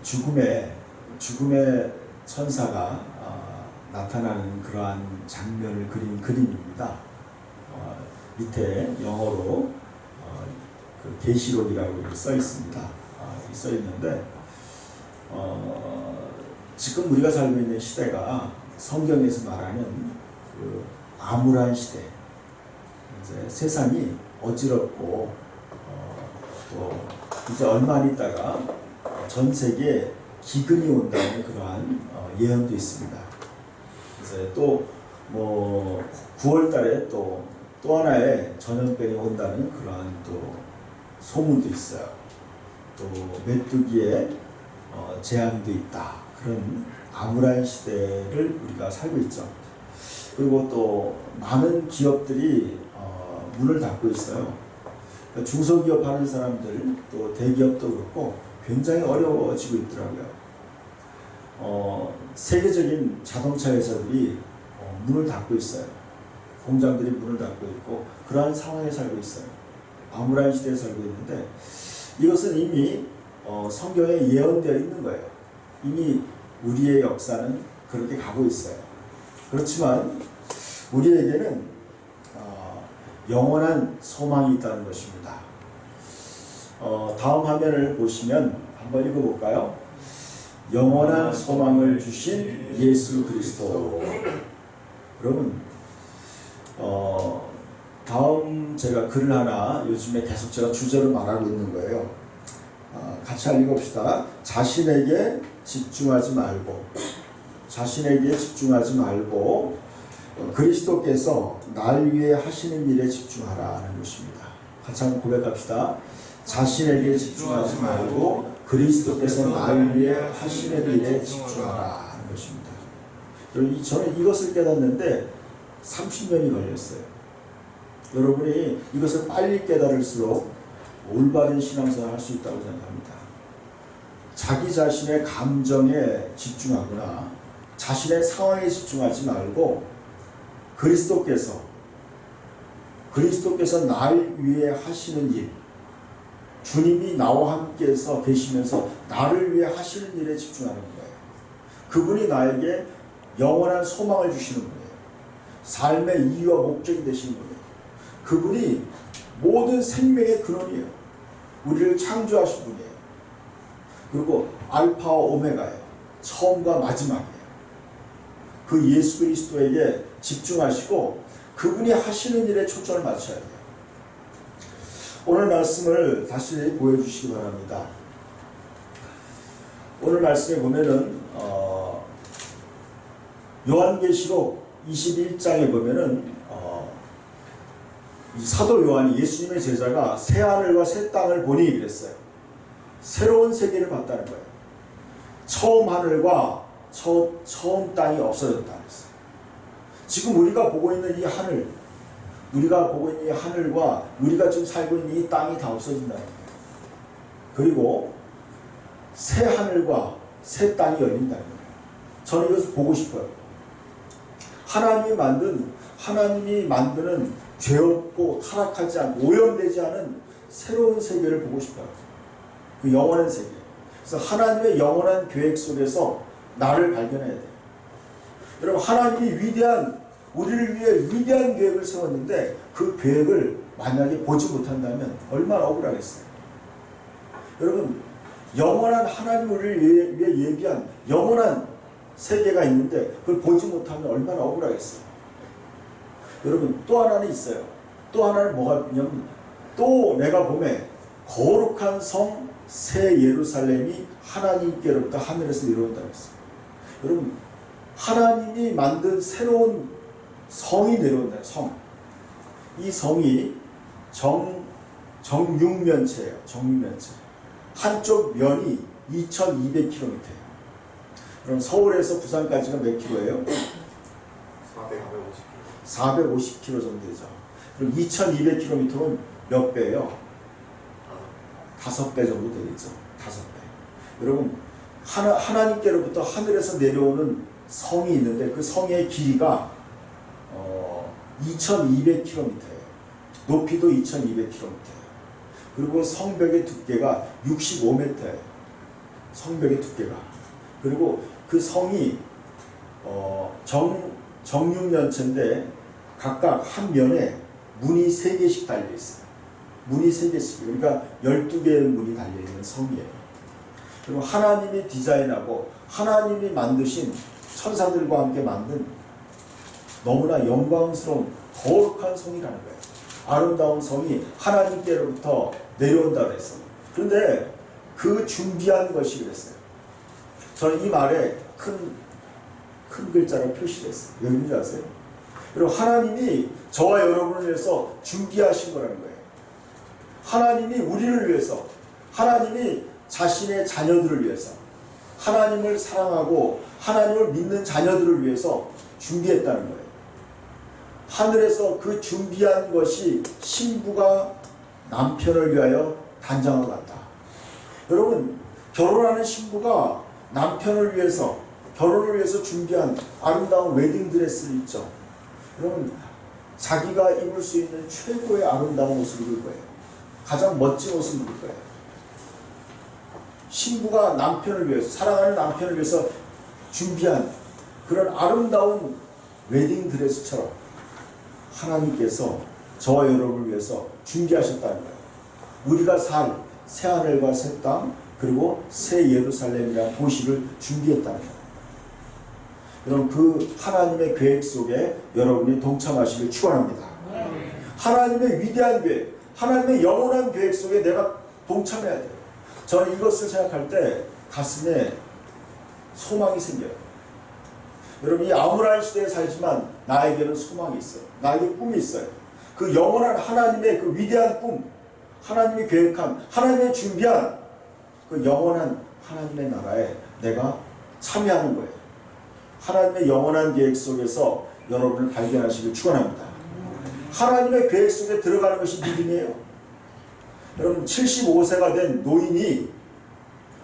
죽음의 천사가 나타나는 그러한 장면을 그린 그림입니다. 밑에 영어로 그 계시록이라고 써 있습니다. 써 있는데 지금 우리가 살고 있는 시대가 성경에서 말하는 그 암울한 시대, 이제 세상이 어지럽고 또 이제 얼마 안 있다가 전 세계에 기근이 온다는 그러한 예언도 있습니다. 이제 또 뭐 9월 달에 또 하나의 전염병이 온다는 그러한 또 소문도 있어요. 또 메뚜기의 재앙도 있다. 그런 암울한 시대를 우리가 살고 있죠. 그리고 또 많은 기업들이 문을 닫고 있어요. 중소기업 하는 사람들, 또 대기업도 그렇고 굉장히 어려워지고 있더라고요. 세계적인 자동차 회사들이 문을 닫고 있어요. 공장들이 문을 닫고 있고 그러한 상황에 살고 있어요. 암울한 시대에 살고 있는데 이것은 이미 성경에 예언되어 있는 거예요. 이미 우리의 역사는 그렇게 가고 있어요. 그렇지만 우리에게는 영원한 소망이 있다는 것입니다. 다음 화면을 보시면 한번 읽어볼까요? 영원한 소망을 주신 예수 그리스도. 여러분, 다음 제가 글을 하나 요즘에 계속 제가 주제로 말하고 있는 거예요. 같이 읽어봅시다. 자신에게 집중하지 말고 그리스도께서 날 위해 하시는 일에 집중하라는 것입니다. 같이 한번 고백합시다. 자신에게 집중하지 말고 그리스도께서 날 위해 하시는 일에 집중하라는 것입니다. 저는 이것을 깨닫는데 30년이 걸렸어요. 여러분이 이것을 빨리 깨달을수록 올바른 신앙생활을 할 수 있다고 생각합니다. 자기 자신의 감정에 집중하거나 자신의 상황에 집중하지 말고 그리스도께서 날 위해 하시는 일, 주님이 나와 함께해서 계시면서 나를 위해 하시는 일에 집중하는 거예요. 그분이 나에게 영원한 소망을 주시는 거예요. 삶의 이유와 목적이 되시는 거예요. 그분이 모든 생명의 근원이에요. 우리를 창조하신 분이에요. 그리고 알파와 오메가예요. 처음과 마지막이에요. 그 예수 그리스도에게 집중하시고 그분이 하시는 일에 초점을 맞춰야 돼요. 오늘 말씀을 다시 보여주시기 바랍니다. 오늘 말씀에 보면은 요한계시록 21장에 보면은 이 사도 요한이 예수님의 제자가 새 하늘과 새 땅을 보니 그랬어요. 새로운 세계를 봤다는 거예요. 처음 하늘과 처음 땅이 없어졌다 그랬어요. 지금 우리가 보고 있는 이 하늘, 우리가 보고 있는 이 하늘과 우리가 지금 살고 있는 이 땅이 다 없어진다는 거예요. 그리고 새 하늘과 새 땅이 열린다는 거예요. 저는 이것을 보고 싶어요. 하나님이 만드는 죄 없고 타락하지 않고 오염되지 않은 새로운 세계를 보고 싶어요. 그 영원한 세계. 그래서 하나님의 영원한 계획 속에서 나를 발견해야 돼요. 여러분, 하나님이 우리를 위해 위대한 계획을 세웠는데 그 계획을 만약에 보지 못한다면 얼마나 억울하겠어요. 여러분, 영원한 하나님이 우리를 위해 예비한 영원한 세계가 있는데 그걸 보지 못하면 얼마나 억울하겠어요. 여러분, 또 하나는 있어요. 또 하나는 뭐가 있냐면 또 내가 보면 거룩한 성 새 예루살렘이 하나님께로부터 하늘에서 내려온다고 했어요. 여러분, 하나님이 만든 새로운 성이 내려온다. 성. 이 성이 정육면체예요. 정육면체. 한쪽 면이 2200km예요. 그럼 서울에서 부산까지가 몇 킬로예요? 450km 정도 되죠. 그럼 2200km면 몇 배예요? 5배 정도 되겠죠. 5배. 여러분, 하나님께로부터 하늘에서 내려오는 성이 있는데 그 성의 길이가 2200km예요. 높이도 2200km예요. 그리고 성벽의 두께가 65m예요. 성벽의 두께가. 그리고 그 성이 정육면체인데 각각 한 면에 문이 3개씩 달려있어요. 문이 3개씩. 그러니까 12개의 문이 달려있는 성이에요. 그리고 하나님이 디자인하고 하나님이 만드신 천사들과 함께 만든 너무나 영광스러운 거룩한 성이라는 거예요. 아름다운 성이 하나님께로부터 내려온다 그랬어. 그런데 그 준비한 것이 그랬어요. 저는 이 말에 큰 글자로 표시를 했어요. 왜 그런지 아세요? 그리고 하나님이 저와 여러분을 위해서 준비하신 거라는 거예요. 하나님이 우리를 위해서, 하나님이 자신의 자녀들을 위해서, 하나님을 사랑하고 하나님을 믿는 자녀들을 위해서 준비했다는 거예요. 하늘에서 그 준비한 것이 신부가 남편을 위하여 단장을 받다. 여러분, 결혼하는 신부가 남편을 위해서, 결혼을 위해서 준비한 아름다운 웨딩드레스를 입죠. 여러분, 자기가 입을 수 있는 최고의 아름다운 옷을 입을 거예요. 가장 멋진 옷을 입을 거예요. 신부가 남편을 위해서, 사랑하는 남편을 위해서 준비한 그런 아름다운 웨딩드레스처럼 하나님께서 저와 여러분을 위해서 준비하셨다는 거예요. 우리가 살 새하늘과 새 땅, 그리고 새 예루살렘이라는 도시를 준비했다는 거예요. 여러분, 그 하나님의 계획 속에 여러분이 동참하시길 축원합니다. 하나님의 위대한 계획, 하나님의 영원한 계획 속에 내가 동참해야 돼요. 저는 이것을 생각할 때 가슴에 소망이 생겨요. 여러분, 이 암울한 시대에 살지만 나에게는 소망이 있어요. 나에게 꿈이 있어요. 그 영원한 하나님의 그 위대한 꿈, 하나님이 계획한, 하나님이 준비한 그 영원한 하나님의 나라에 내가 참여하는 거예요. 하나님의 영원한 계획 속에서 여러분을 발견하시길 축원합니다. 하나님의 계획 속에 들어가는 것이 믿음이에요. 여러분, 75세가 된 노인이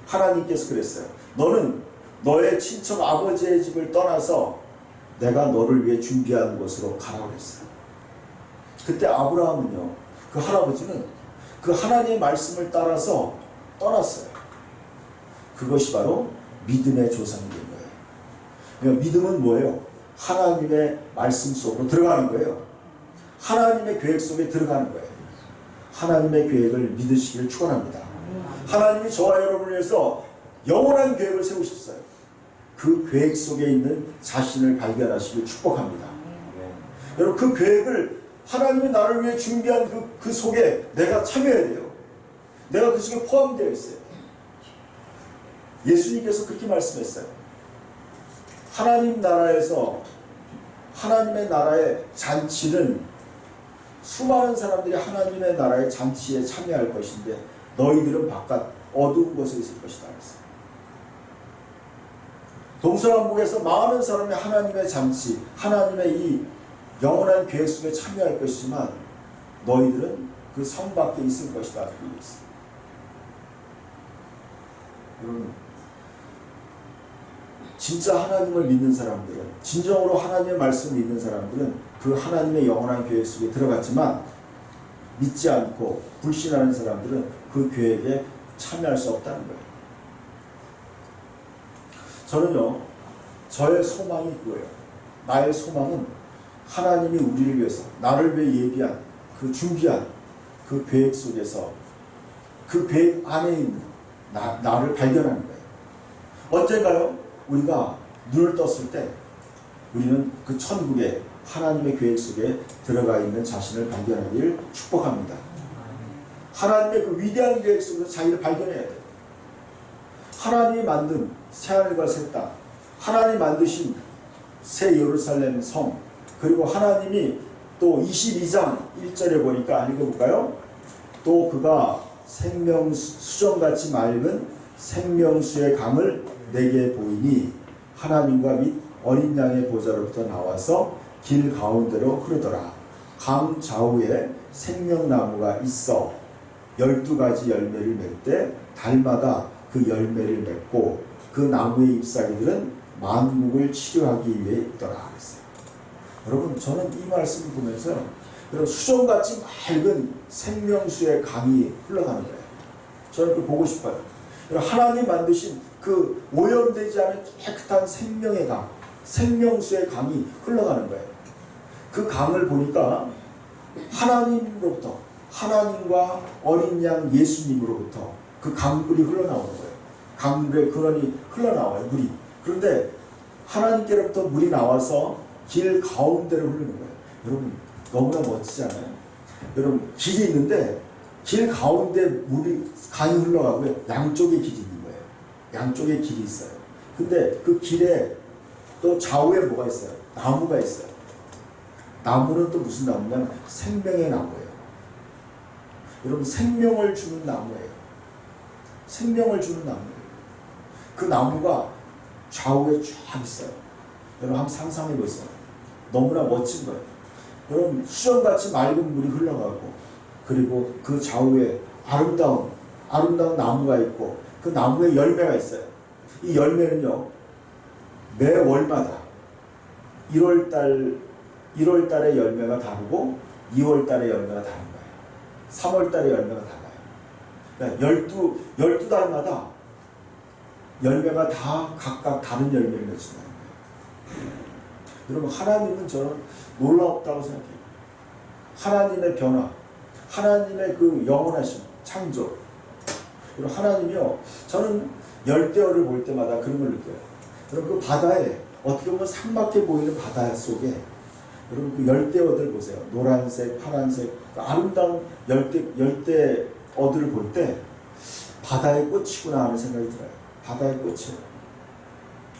하나님께서 그랬어요. 너는 너의 친척 아버지의 집을 떠나서 내가 너를 위해 준비한 곳으로 가라고 했어요. 그때 아브라함은요, 그 할아버지는 그 하나님의 말씀을 따라서 떠났어요. 그것이 바로 믿음의 조상이 된 거예요. 그러니까 믿음은 뭐예요? 하나님의 말씀 속으로 들어가는 거예요. 하나님의 계획 속에 들어가는 거예요. 하나님의 계획을 믿으시기를 축원합니다. 하나님이 저와 여러분을 위해서 영원한 계획을 세우셨어요. 그 계획 속에 있는 자신을 발견하시길 축복합니다. 여러분, 그 계획을 하나님이 나를 위해 준비한 그 속에 내가 참여해야 돼요. 내가 그 속에 포함되어 있어요. 예수님께서 그렇게 말씀했어요. 하나님 나라에서, 하나님의 나라의 잔치는 수많은 사람들이 하나님의 나라의 잔치에 참여할 것인데 너희들은 바깥 어두운 곳에 있을 것이다. 동서남북에서 많은 사람이 하나님의 잔치, 하나님의 이 영원한 계획 속에 참여할 것이지만 너희들은 그 성 밖에 있을 것이다. 여러분, 진짜 하나님을 믿는 사람들은, 진정으로 하나님의 말씀을 믿는 사람들은 그 하나님의 영원한 계획 속에 들어갔지만 믿지 않고 불신하는 사람들은 그 계획에 참여할 수 없다는 거예요. 저는요, 저의 소망이 그거예요. 나의 소망은 하나님이 우리를 위해서, 나를 위해 예비한, 그 준비한 그 계획 속에서 그 계획 안에 있는 나를 발견하는 거예요. 언젠가요? 우리가 눈을 떴을 때 우리는 그 천국의 하나님의 계획 속에 들어가 있는 자신을 발견하기를 축복합니다. 하나님의 그 위대한 계획 속에서 자기를 발견해야 돼요. 하나님이 만든 새하늘과 새 땅, 하나님이 만드신 새 예루살렘 성, 그리고 하나님이 또 22장 1절에 보니까 읽어볼까요? 또 그가 수정같이 맑은 생명수의 강을 내게 보이니 하나님과 및 어린 양의 보좌로부터 나와서 길 가운데로 흐르더라. 강 좌우에 생명나무가 있어 12가지 열매를 맺을 때 달마다 그 열매를 맺고 그 나무의 잎사귀들은 만국을 치료하기 위해 있더라. 그랬어요. 여러분, 저는 이 말씀을 보면서 여러분, 수정같이 맑은 생명수의 강이 흘러가는 거예요. 저는 그거 보고 싶어요. 하나님 만드신 그 오염되지 않은 깨끗한 생명의 강, 생명수의 강이 흘러가는 거예요. 그 강을 보니까 하나님으로부터, 하나님과 어린 양 예수님으로부터 그 강물이 흘러나오는 거예요. 강물의 근원이 흘러나와요, 물이. 그런데 하나님께로부터 물이 나와서 길 가운데로 흐르는 거예요. 여러분, 너무나 멋지지 않아요? 여러분, 길이 있는데 길 가운데 물이, 강이 흘러가고요. 양쪽에 길이 있는 거예요. 양쪽에 길이 있어요. 근데 그 길에 또 좌우에 뭐가 있어요? 나무가 있어요. 나무는 또 무슨 나무냐면 생명의 나무예요. 여러분, 생명을 주는 나무예요. 생명을 주는 나무예요. 그 나무가 좌우에 쫙 있어요. 여러분, 한번 상상해 보세요. 너무나 멋진 거예요. 여러분, 수정같이 맑은 물이 흘러가고, 그리고 그 좌우에 아름다운 나무가 있고, 그 나무에 열매가 있어요. 이 열매는요, 매 월마다 1월달에 열매가 다르고 2월달에 열매가 다른 거예요. 3월달에 열매가 달라요. 그러니까 12달마다 열매가 다 각각 다른 열매를 맺는다는 거예요. 여러분, 하나님은 저는 놀랍다고 생각해요. 하나님의 변화, 하나님의 그 영원하심, 창조. 그리고 하나님이요, 저는 열대어를 볼 때마다 그런 걸 느껴요. 여러분, 그 바다에, 어떻게 보면 삭막해 보이는 바다 속에 여러분, 그 열대어들 보세요. 노란색, 파란색, 그 아름다운 열대어들을 볼 때 바다의 꽃이구나 하는 생각이 들어요. 바다의 꽃이에요.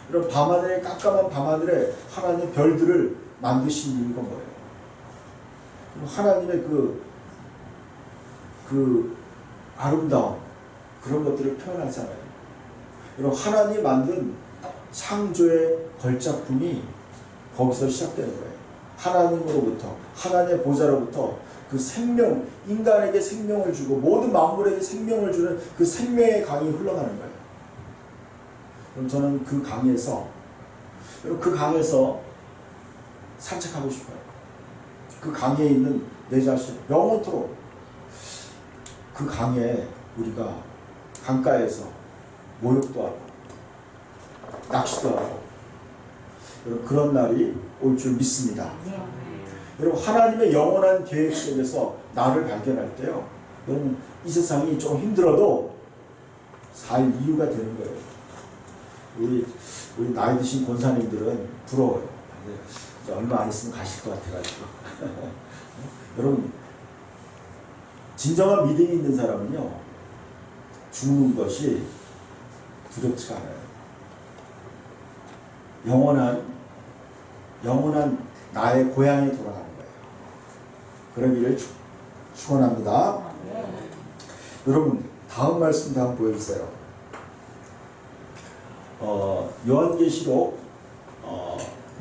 이런 밤하늘에, 깜깜한 밤하늘에 하나님의 별들을 만드신 이유가 뭐예요? 하나님의 그 아름다움, 그런 것들을 표현하잖아요. 여러분, 하나님이 만든 창조의 걸작품이 거기서 시작되는 거예요. 하나님으로부터, 하나님의 보좌로부터 그 생명, 인간에게 생명을 주고 모든 만물에게 생명을 주는 그 생명의 강이 흘러가는 거예요. 그럼 저는 그 강에서 산책하고 싶어요. 그 강에 있는 내 자신, 영원토록 그 강에 우리가 강가에서 목욕도 하고 낚시도 하고 그런 날이 올 줄 믿습니다. 여러분, 하나님의 영원한 계획 속에서 나를 발견할 때요, 여러분, 이 세상이 좀 힘들어도 살 이유가 되는 거예요. 우리 나이 드신 권사님들은 부러워요. 이제 얼마 안 있으면 가실 것 같아가지고. 여러분, 진정한 믿음이 있는 사람은요, 죽는 것이 두렵지가 않아요. 영원한 나의 고향에 돌아가는 거예요. 그러기를 축원합니다. 여러분, 다음 말씀도 한번 보여주세요. 요한계시록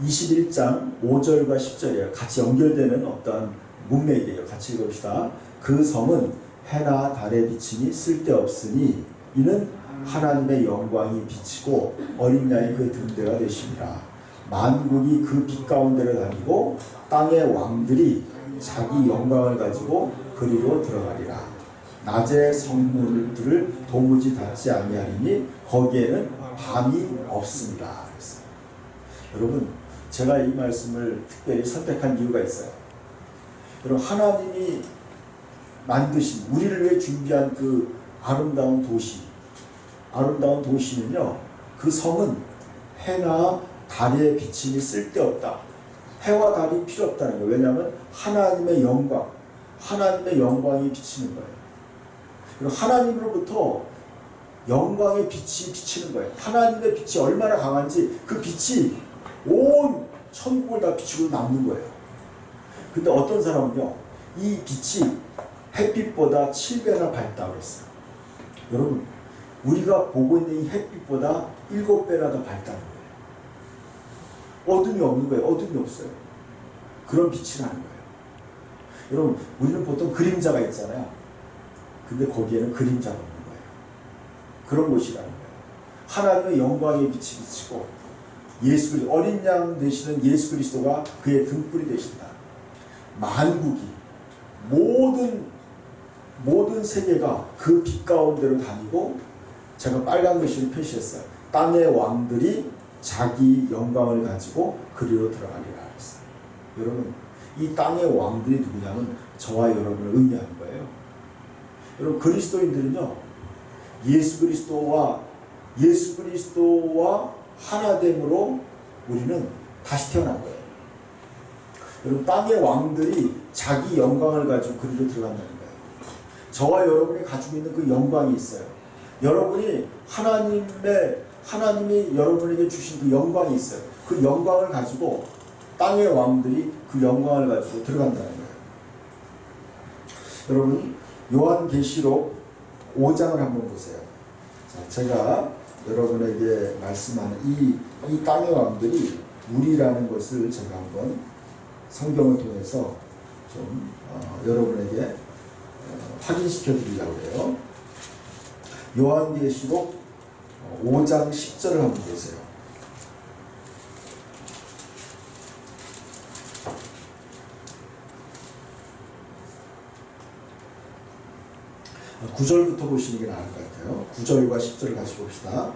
21장 5절과 10절이에요. 같이 연결되는 어떤 문맥이에요. 같이 읽읍시다. 그 성은 해나 달의 비침이 쓸데없으니 이는 하나님의 영광이 비치고 어린 양이 그 등대가 되십니다. 만국이 그 빛 가운데를 다니고 땅의 왕들이 자기 영광을 가지고 그리로 들어가리라. 낮의 성문들을 도무지 닫지 아니하리니 거기에는 밤이 없습니다. 그랬어요. 여러분, 제가 이 말씀을 특별히 선택한 이유가 있어요. 여러분, 하나님이 만드신, 우리를 위해 준비한 그 아름다운 도시는요, 그 성은 해나 달의 비침이 쓸데없다. 해와 달이 필요 없다는 거예요. 왜냐하면 하나님의 영광이 비치는 거예요. 그리고 하나님으로부터 영광의 빛이 비치는 거예요. 하나님의 빛이 얼마나 강한지 그 빛이 온 천국을 다 비추고 남는 거예요. 근데 어떤 사람은요, 이 빛이 햇빛보다 7배나 밝다고 했어요. 여러분, 우리가 보고 있는 이 햇빛보다 7배나 더 밝다는 거예요. 어둠이 없는 거예요. 어둠이 없어요. 그런 빛이라는 거예요. 여러분, 우리는 보통 그림자가 있잖아요. 근데 거기에는 그림자가 없는 거예요. 그런 곳이라는 거예요. 하나님의 영광의 빛이 비치고 어린 양 되시는 예수 그리스도가 그의 등불이 되신다. 만국이, 모든 세계가 그 빛 가운데로 다니고, 제가 빨간 글씨로 표시했어요. 땅의 왕들이 자기 영광을 가지고 그리로 들어가리라 했어요. 여러분, 이 땅의 왕들이 누구냐면 저와 여러분을 의미하는 거예요. 여러분, 그리스도인들은요, 예수 그리스도와 하나됨으로 우리는 다시 태어난 거예요. 여러분, 땅의 왕들이 자기 영광을 가지고 그리로 들어간다는 거예요. 저와 여러분이 가지고 있는 그 영광이 있어요. 여러분이 하나님이 여러분에게 주신 그 영광이 있어요. 그 영광을 가지고 땅의 왕들이 그 영광을 가지고 들어간다는 거예요. 여러분, 요한계시록 5장을 한번 보세요. 자, 제가 여러분에게 말씀하는 이 땅의 왕들이 우리라는 것을 제가 한번 성경을 통해서 좀 여러분에게 확인시켜 드리려고 해요. 요한계시록 5장 10절을 한번 보세요. (9절부터) 보시는 게 나을 것 같아요. 9절과 10절을 같이 봅시다.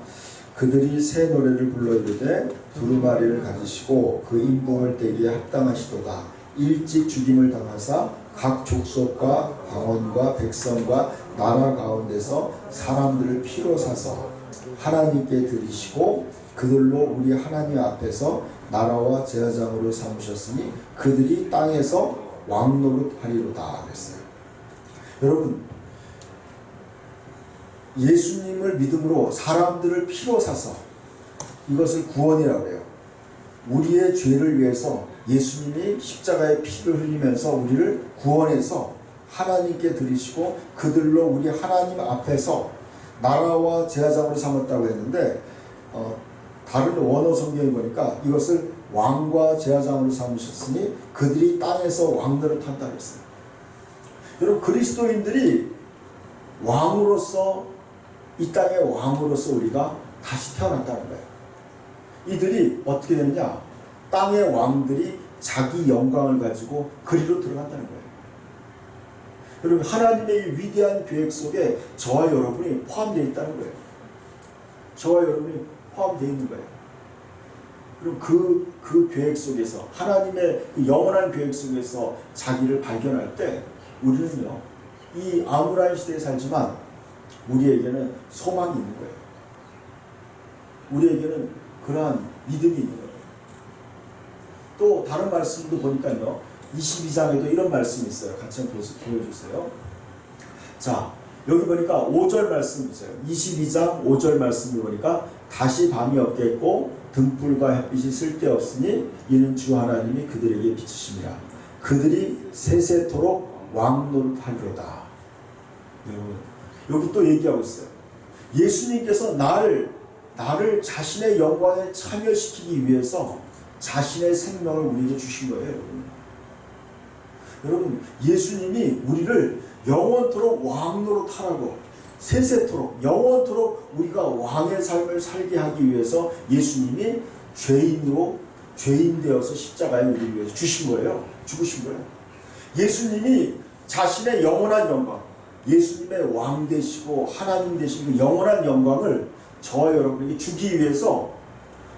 그들이 새 노래를 불러 이르되 두루마리를 가지시고 그 인봉을 떼기에 합당하시도다. 일찍 죽임을 당하사 각 족속과 방언과 백성과 나라 가운데서 사람들을 피로 사서 하나님께 드리시고 그들로 우리 하나님 앞에서 나라와 제사장으로 삼으셨으니 그들이 땅에서 왕노릇하리로다 그랬어요. 여러분, 예수님을 믿음으로 사람들을 피로 사서, 이것을 구원이라고 해요. 우리의 죄를 위해서 예수님이 십자가의 피를 흘리면서 우리를 구원해서 하나님께 드리시고 그들로 우리 하나님 앞에서 나라와 제사장으로 삼았다고 했는데, 다른 원어 성경에 보니까 이것을 왕과 제사장으로 삼으셨으니 그들이 땅에서 왕노릇한다고 했어요. 여러분, 그리스도인들이 왕으로서, 이 땅의 왕으로서 우리가 다시 태어났다는 거예요. 이들이 어떻게 되느냐? 땅의 왕들이 자기 영광을 가지고 그리로 들어간다는 거예요. 여러분, 하나님의 위대한 계획 속에 저와 여러분이 포함되어 있다는 거예요. 저와 여러분이 포함되어 있는 거예요. 그럼 그 계획 속에서, 하나님의 그 영원한 계획 속에서 자기를 발견할 때 우리는요, 이 암울한 시대에 살지만 우리에게는 소망이 있는 거예요. 우리에게는 그러한 믿음이 있는 거예요. 또 다른 말씀도 보니까요, 22장에도 이런 말씀이 있어요. 같이 한번 보여주세요. 자, 여기 보니까 5절 말씀 보세요. 22장 5절 말씀을 보니까 다시 밤이 없겠고 등불과 햇빛이 쓸데없으니 이는 주 하나님이 그들에게 비추심이라. 그들이 세세토록 왕노릇하리로다. 여러분, 여기 또 얘기하고 있어요. 예수님께서 나를 자신의 영광에 참여시키기 위해서 자신의 생명을 우리에게 주신 거예요. 여러분, 예수님이 우리를 영원토록 왕노릇하라고, 세세토록 영원토록 우리가 왕의 삶을 살게 하기 위해서 예수님이 죄인 되어서 십자가에 우리를 위해서 주신 거예요. 죽으신 거예요. 예수님이 자신의 영원한 영광, 예수님의 왕 되시고 하나님 되신 그 영원한 영광을 저와 여러분에게 주기 위해서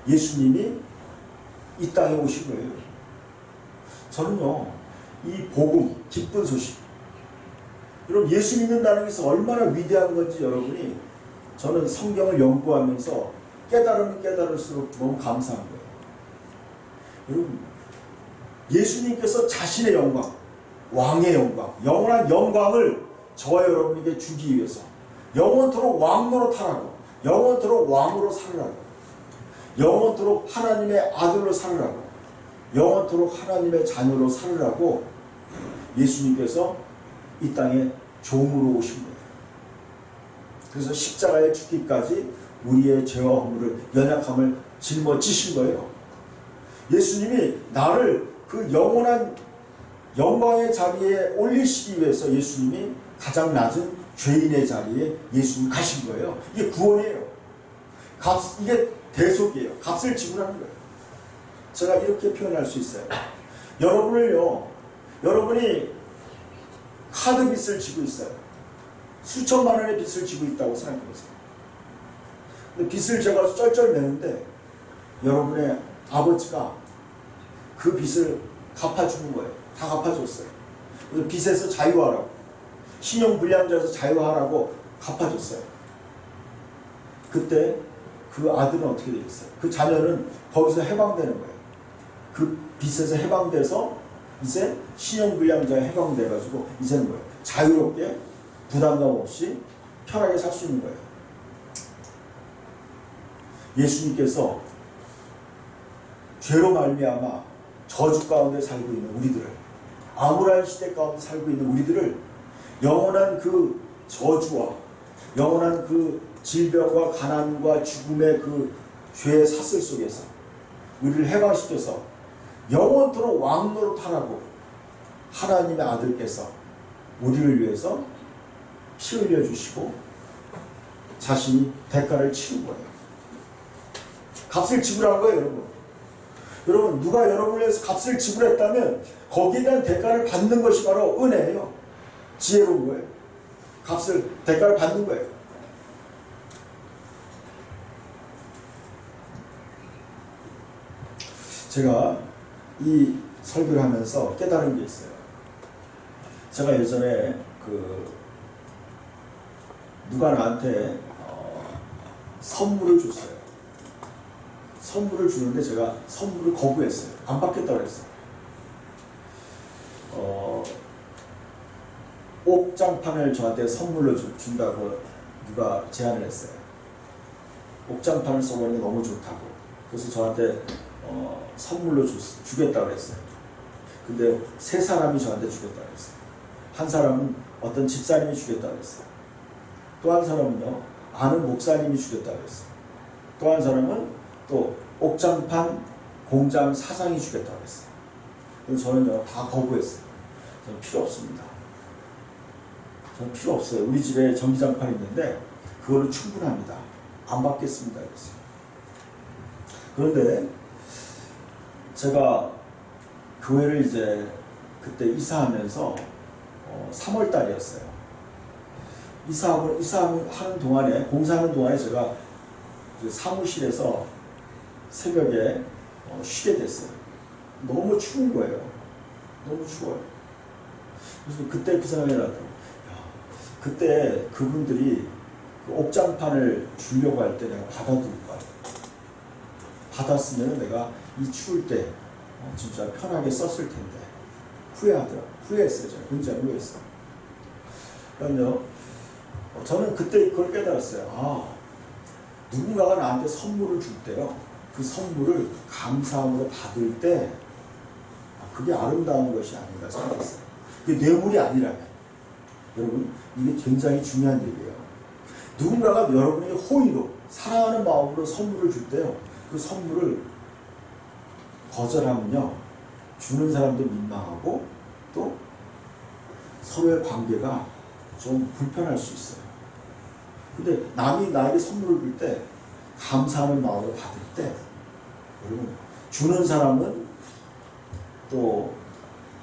예수님이 이 땅에 오신 거예요. 저는요, 이 복음, 기쁜 소식, 여러분, 예수 믿는다는 것이 얼마나 위대한 건지 여러분이, 저는 성경을 연구하면서 깨달으면 깨달을수록 너무 감사한 거예요. 여러분, 예수님께서 자신의 영광, 왕의 영광, 영원한 영광을 저와 여러분에게 주기 위해서 영원토록 왕노릇하라고, 영원토록 왕으로 살으라고, 영원토록 하나님의 아들로 살으라고, 영원토록 하나님의 자녀로 살으라고 예수님께서 이 땅에 종으로 오신 거예요. 그래서 십자가에 죽기까지 우리의 죄와 허물을, 연약함을 짊어지신 거예요. 예수님이 나를 그 영원한 영광의 자리에 올리시기 위해서 예수님이 가장 낮은 죄인의 자리에 예수님 가신 거예요. 이게 구원이에요. 이게 대속이에요. 값을 지불하는 거예요. 제가 이렇게 표현할 수 있어요. 여러분이 카드 빚을 지고 있어요. 수천만 원의 빚을 지고 있다고 생각해보세요. 근데 빚을 제가 쩔쩔매는데 여러분의 아버지가 그 빚을 갚아주는 거예요. 다 갚아줬어요. 그래서 빚에서 자유하라고, 신용불량자에서 자유하라고 갚아줬어요. 그때 그 아들은 어떻게 되겠어요? 그 자녀는 거기서 해방되는 거예요. 그 빚에서 해방돼서 이제 신용불량자에 해방돼가지고 이제는 뭐예요? 자유롭게 부담감 없이 편하게 살 수 있는 거예요. 예수님께서 죄로 말미암아 저주 가운데 살고 있는 우리들을, 암울한 시대 가운데 살고 있는 우리들을 영원한 그 저주와 영원한 그 질병과 가난과 죽음의 그 죄의 사슬 속에서 우리를 해방시켜서 영원토록 왕노릇하라고 하나님의 아들께서 우리를 위해서 피 흘려주시고 자신이 대가를 치른 거예요. 값을 지불한 거예요, 여러분. 여러분, 누가 여러분을 위해서 값을 지불했다면 거기에 대한 대가를 받는 것이 바로 은혜예요. 지혜로운 거예요. 대가를 받는 거예요. 제가 이 설교를 하면서 깨달은 게 있어요. 제가 예전에 누가 나한테 선물을 줬어요. 선물을 주는데 제가 선물을 거부했어요. 안 받겠다고 했어요. 옥장판을 저한테 선물로 준다고 누가 제안을 했어요. 옥장판을 써보는 게 너무 좋다고. 그래서 저한테 선물로 주겠다고 했어요. 근데 세 사람이 저한테 주겠다고 했어요. 한 사람은 어떤 집사님이 주겠다고 했어요. 또 한 사람은요, 아는 목사님이 주겠다고 했어요. 또 한 사람은 또 옥장판 공장 사장이 주겠다고 했어요. 그래서 저는 다 거부했어요. 저는 필요 없습니다. 저는 필요 없어요. 우리 집에 전기장판이 있는데 그걸로 충분합니다. 안 받겠습니다. 그랬어요. 그런데 제가 교회를 이제 그때 이사하면서 3월 달이었어요. 이사하는 동안에, 공사하는 동안에 제가 사무실에서 새벽에 쉬게 됐어요. 너무 추운 거예요. 너무 추워요. 그래서 그때 그 생각이 나더라고요. 그때 그분들이 그 옥장판을 주려고 할 때 내가 받아둘까? 받았으면 내가 이 추울 때 진짜 편하게 썼을 텐데 후회했어요. 제가 굉장히 후회했어요. 그럼요, 저는 그때 그걸 깨달았어요. 누군가가 나한테 선물을 줄 때요, 그 선물을 감사함으로 받을 때 그게 아름다운 것이 아닌가 생각했어요. 그게 뇌물이 아니라면, 여러분, 이게 굉장히 중요한 얘기예요. 누군가가 여러분에게 호의로, 사랑하는 마음으로 선물을 줄 때요, 그 선물을 거절하면요, 주는 사람도 민망하고 또 서로의 관계가 좀 불편할 수 있어요. 근데 남이 나에게 선물을 줄 때 감사하는 마음으로 받을 때, 여러분, 주는 사람은 또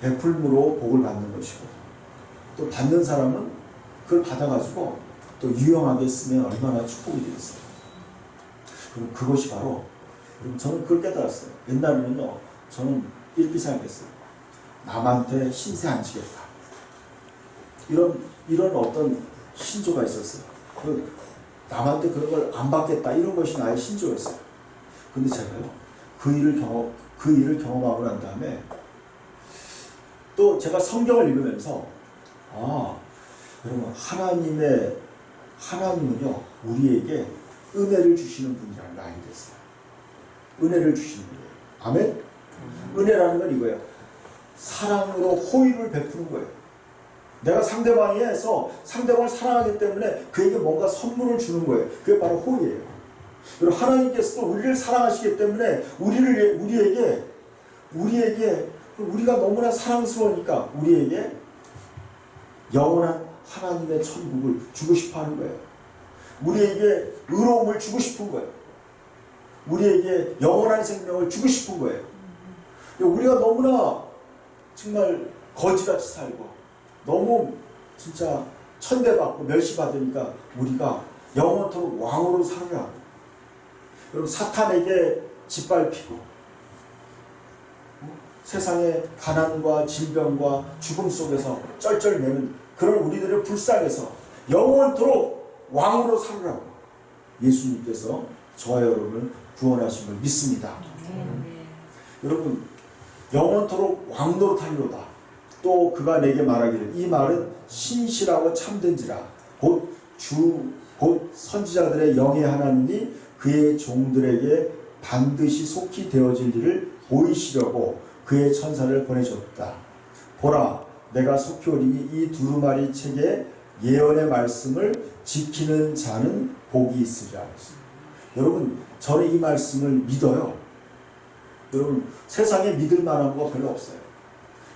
베풀므로 복을 받는 것이고, 또 받는 사람은 그걸 받아가지고 또 유용하게 쓰면 얼마나 축복이 되겠어요. 그럼 그것이 바로, 저는 그걸 깨달았어요. 옛날에는요, 저는 이렇게 생각했어요. 남한테 신세 안 지겠다. 이런 어떤 신조가 있었어요. 남한테 그런 걸 안 받겠다. 이런 것이 나의 신조였어요. 근데 제가요, 그 일을 경험하고 난 다음에 또 제가 성경을 읽으면서, 여러분, 하나님은요, 우리에게 은혜를 주시는 분이라는 걸 알게 됐어요. 은혜를 주시는 분이에요. 아멘? 은혜라는 건 이거예요. 사랑으로 호의를 베푸는 거예요. 내가 상대방에서 상대방을 사랑하기 때문에 그에게 뭔가 선물을 주는 거예요. 그게 바로 호의예요. 그리고 하나님께서도 우리를 사랑하시기 때문에 우리에게 우리가 너무나 사랑스러우니까 우리에게 영원한 하나님의 천국을 주고 싶어 하는 거예요. 우리에게 의로움을 주고 싶은 거예요. 우리에게 영원한 생명을 주고 싶은 거예요. 우리가 너무나 정말 거지같이 살고 너무 진짜 천대받고 멸시받으니까 우리가 영원토록 왕으로 살으라. 여러분 사탄에게 짓밟히고 세상의 가난과 질병과 죽음 속에서 쩔쩔매는 그런 우리들을 불쌍해서 영원토록 왕으로 살으라고 예수님께서 저와 여러분을 구원하신 걸 믿습니다. 여러분 영원토록 왕으로 살리로다. 또 그가 내게 말하기를 이 말은 신실하고 참된지라 곧 선지자들의 영의 하나님이 그의 종들에게 반드시 속히 되어질 일을 보이시려고 그의 천사를 보내줬다. 보라, 내가 속히 오리니 이 두루마리 책에 예언의 말씀을 지키는 자는 복이 있으리라. 여러분, 저는 이 말씀을 믿어요. 여러분, 세상에 믿을 만한 거 별로 없어요.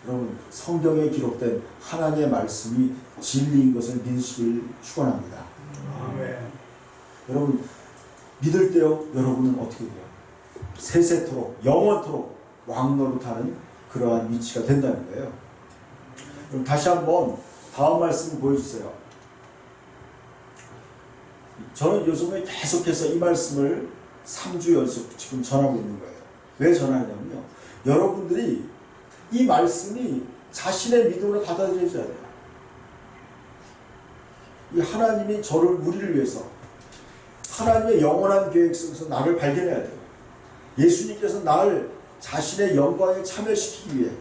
여러분, 성경에 기록된 하나님의 말씀이 진리인 것을 믿으시길 축원합니다. 아멘. 여러분, 믿을 때요, 여러분은 어떻게 돼요? 세세토록, 영원토록 왕노릇하는 그러한 위치가 된다는 거예요. 그럼 다시 한번 다음 말씀을 보여주세요. 저는 요즘에 계속해서 이 말씀을 3주 연속 지금 전하고 있는 거예요. 왜 전하냐면요, 여러분들이 이 말씀이 자신의 믿음으로 받아들여져야 돼요. 이 하나님이 우리를 위해서 하나님의 영원한 계획 속에서 나를 발견해야 돼요. 예수님께서 나를 자신의 영광에 참여시키기 위해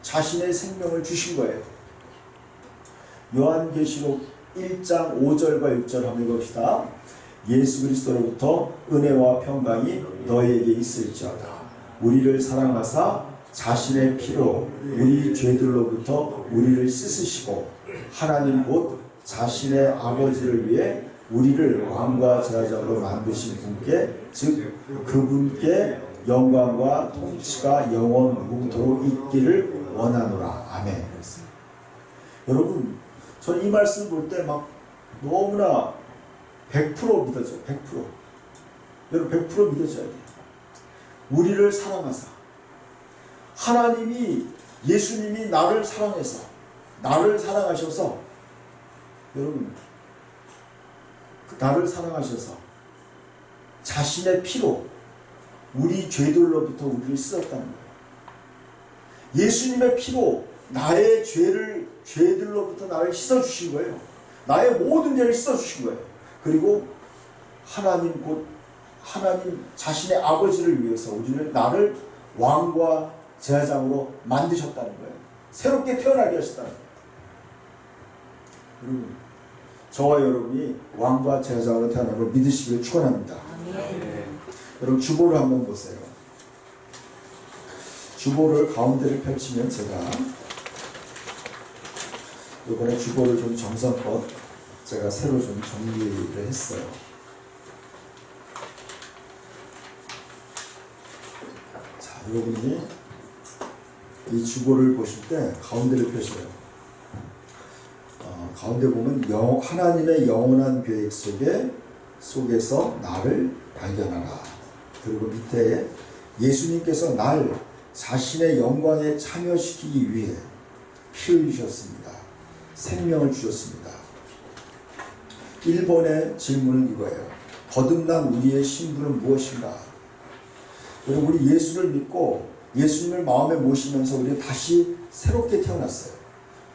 자신의 생명을 주신 거예요. 요한계시록 1장 5절과 6절 한번 읽읍시다. 예수 그리스도로부터 은혜와 평강이 너희에게 있을지어다. 우리를 사랑하사 자신의 피로 우리 죄들로부터 우리를 씻으시고 하나님 곧 자신의 아버지를 위해 우리를 왕과 제사장으로 만드신 분께 즉 그분께 영광과 통치가 영원 무궁토록 있기를 원하노라. 아멘. 여러분, 저는 이 말씀 볼 때 막 너무나 100% 믿어져요. 100%. 여러분 100% 믿어져야 돼요. 우리를 사랑하사 하나님이 예수님이 나를 사랑해서 나를 사랑하셔서 여러분 나를 사랑하셔서 자신의 피로 우리 죄들로부터 우리를 씻었다는 거예요. 예수님의 피로 나의 죄들로부터 나를 씻어주신 거예요. 나의 모든 죄를 씻어주신 거예요. 그리고 하나님 자신의 아버지를 위해서 나를 왕과 제사장으로 만드셨다는 거예요. 새롭게 태어나게 하셨다는 거예요. 여러분, 저와 여러분이 왕과 제사장으로 태어난 걸 믿으시길 축원합니다. 여러분, 주보를 한번 보세요. 주보를 가운데를 펼치면 제가 이번에 주보를 좀 정성껏 제가 새로 좀 정리를 했어요. 자, 여러분이 이 주보를 보실 때 가운데를 펴세요. 가운데 보면 하나님의 영원한 계획 속에서 나를 발견하라. 그리고 밑에 예수님께서 날 자신의 영광에 참여시키기 위해 피 흘리셨습니다. 생명을 주셨습니다. 1번의 질문은 이거예요. 거듭난 우리의 신분은 무엇인가? 여러분, 우리 예수를 믿고 예수님을 마음에 모시면서 우리 다시 새롭게 태어났어요.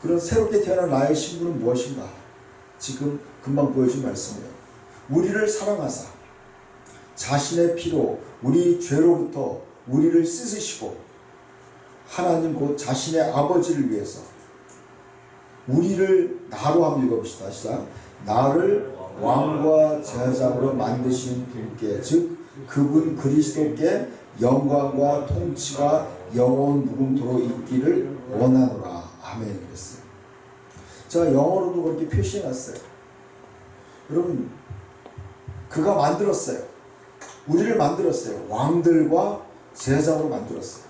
그런 새롭게 태어난 나의 신분은 무엇인가? 지금 금방 보여준 말씀이에요. 우리를 사랑하사 자신의 피로 우리 죄로부터 우리를 씻으시고 하나님 곧 자신의 아버지를 위해서 우리를 나로 한번 읽어봅시다. 시작. 나를 왕과 제사장으로 만드신 분께 즉 그분 그리스도께 영광과 통치가 영원 무궁토록 있기를 원하노라. 아멘. 그랬어요. 제가 영어로도 그렇게 표시해놨어요. 여러분, 그가 만들었어요. 우리를 만들었어요. 왕들과 제사장으로 만들었어요.